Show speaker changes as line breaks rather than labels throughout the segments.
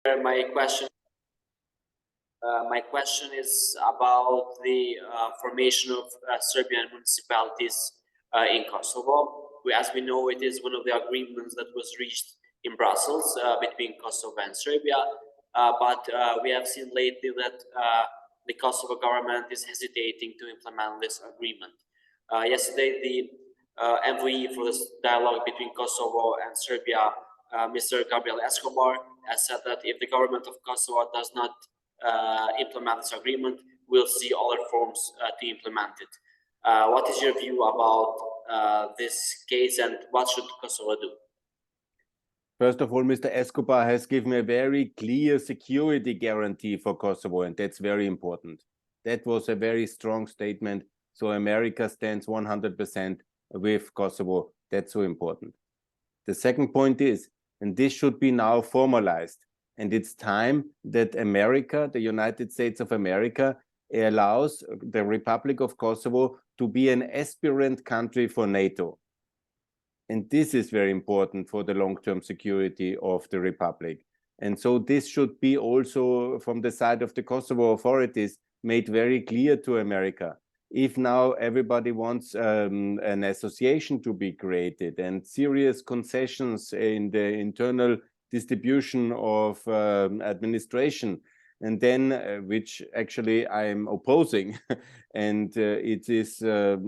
My question is about the formation of Serbian municipalities in Kosovo. As we know, it is one of the agreements that was reached in Brussels between Kosovo and Serbia. But we have seen lately that the Kosovo government is hesitating to implement this agreement. Yesterday, the MVE for this dialogue between Kosovo and Serbia, Mr. Gabriel Escobar, has said that if the government of Kosovo does not implement this agreement, we'll see other forms to implement it. What is your view about this case, and what should Kosovo do?
First of all, Mr. Escobar has given a very clear security guarantee for Kosovo, and that's very important. That was a very strong statement. So America stands 100% with Kosovo. That's so important. The second point is, and this should be now formalized, and it's time that America, the United States of America, allows the Republic of Kosovo to be an aspirant country for NATO. And this is very important for the long-term security of the Republic. And so this should be also from the side of the Kosovo authorities made very clear to America. If now everybody wants an association to be created and serious concessions in the internal distribution of administration, and then which actually I'm opposing, and it is a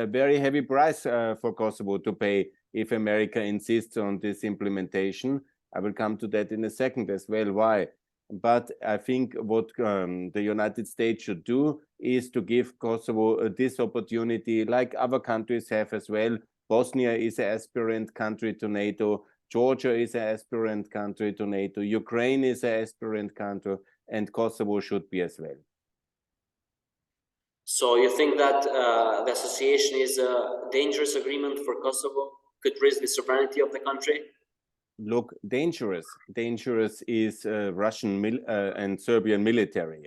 very heavy price for Kosovo to pay if America insists on this implementation. I will come to that in a second as well, why. But I think what the United States should do is to give Kosovo this opportunity, like other countries have as well. Bosnia is an aspirant country to NATO. Georgia is an aspirant country to NATO. Ukraine is an aspirant country, and Kosovo should be as well.
So you think that the association is a dangerous agreement for Kosovo? Could risk the sovereignty of the country?
Look, dangerous is Russian and Serbian military.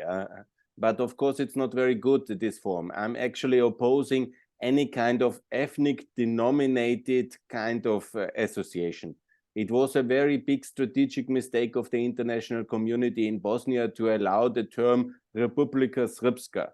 But of course, it's not very good, this form. I'm actually opposing any kind of ethnic denominated kind of association. It was a very big strategic mistake of the international community in Bosnia to allow the term Republika Srpska.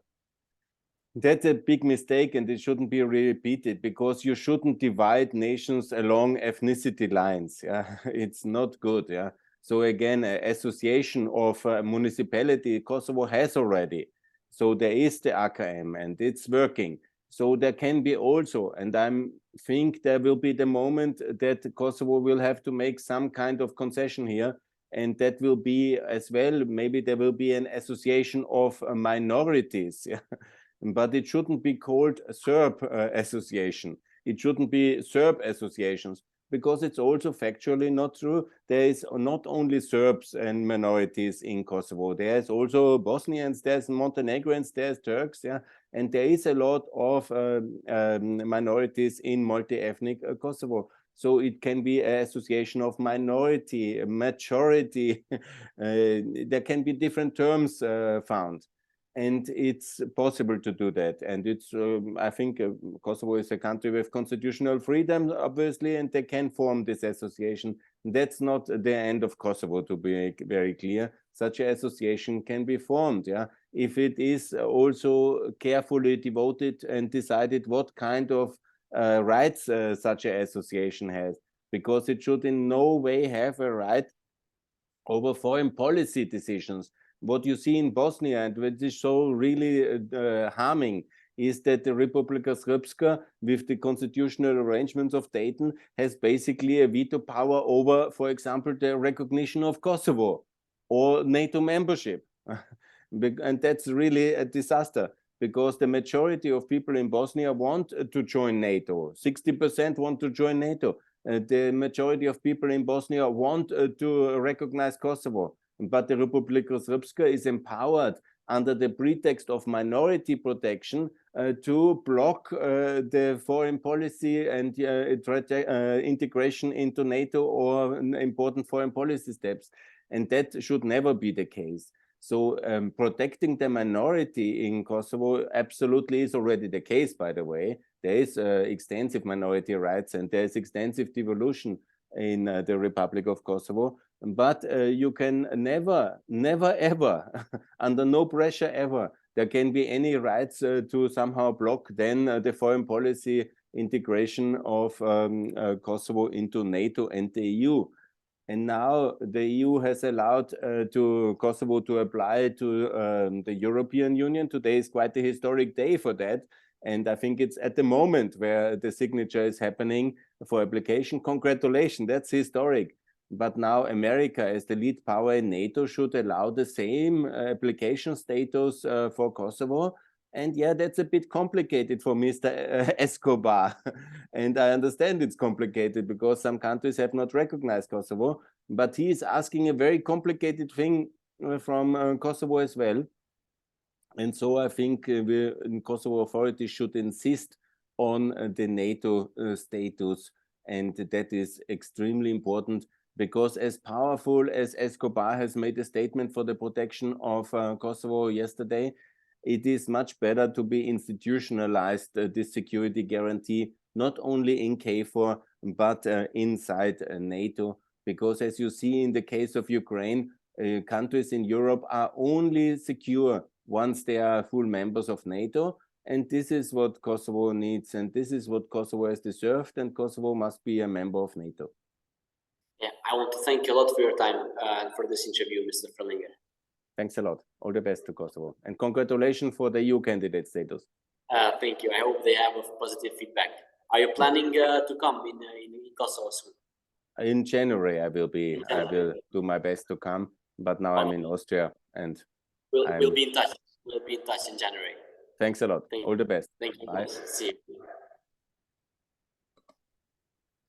That's a big mistake, and it shouldn't be repeated, because you shouldn't divide nations along ethnicity lines. Yeah? It's not good. Yeah. So again, association of municipality Kosovo has already. So there is the AKM, and it's working. So there can be also, and I think there will be the moment that Kosovo will have to make some kind of concession here, and that will be as well, maybe there will be an association of minorities. Yeah? But it shouldn't be called a Serb association. It shouldn't be Serb associations, because it's also factually not true. There is not only Serbs and minorities in Kosovo. There's also Bosnians, there's Montenegrins, there's Turks, yeah, and there is a lot of minorities in multi-ethnic Kosovo. So it can be an association of minority, majority. There can be different terms found. And it's possible to do that. And it's, I think Kosovo is a country with constitutional freedom, obviously, and they can form this association. That's not the end of Kosovo, to be very clear. Such an association can be formed, yeah, if it is also carefully devoted and decided what kind of rights such an association has, because it should in no way have a right over foreign policy decisions. What you see in Bosnia, and which is so really harming, is that the Republika Srpska, with the constitutional arrangements of Dayton, has basically a veto power over, for example, the recognition of Kosovo or NATO membership. And that's really a disaster, because the majority of people in Bosnia want to join NATO. 60% want to join NATO. The majority of people in Bosnia want to recognize Kosovo. But the Republika Srpska is empowered under the pretext of minority protection to block the foreign policy and integration into NATO or important foreign policy steps. And that should never be the case. So protecting the minority in Kosovo absolutely is already the case, by the way. There is extensive minority rights, and there is extensive devolution. in the Republic of Kosovo. But you can never, ever, under no pressure ever, there can be any rights to somehow block then the foreign policy integration of Kosovo into NATO and the EU. And now the EU has allowed to Kosovo to apply to the European Union. Today is quite a historic day for that. And I think it's at the moment where the signature is happening for application. Congratulations, that's historic. But now America, as the lead power in NATO, should allow the same application status for Kosovo. And yeah, that's a bit complicated for Mr. Escobar. And I understand it's complicated because some countries have not recognized Kosovo, but he is asking a very complicated thing from Kosovo as well. And so I think the Kosovo authorities should insist on the NATO status. And that is extremely important because as powerful as Escobar has made a statement for the protection of Kosovo yesterday, it is much better to be institutionalized, this security guarantee, not only in KFOR, but inside NATO. Because as you see in the case of Ukraine, countries in Europe are only secure once they are full members of NATO. And this is what Kosovo needs, and this is what Kosovo has deserved, and Kosovo must be a member of NATO.
Yeah, I want to thank you a lot for your time and for this interview, Mr. Frelinger.
Thanks a lot. All the best to Kosovo. And congratulations for the EU candidate status.
Thank you. I hope they have a positive feedback. Are you planning to come in Kosovo soon?
In January, I will do my best to come, but now I'm in Austria and
we'll be in touch. We'll be in touch in January.
Thanks a lot. All the best.
Thank you.
Bye.
See you.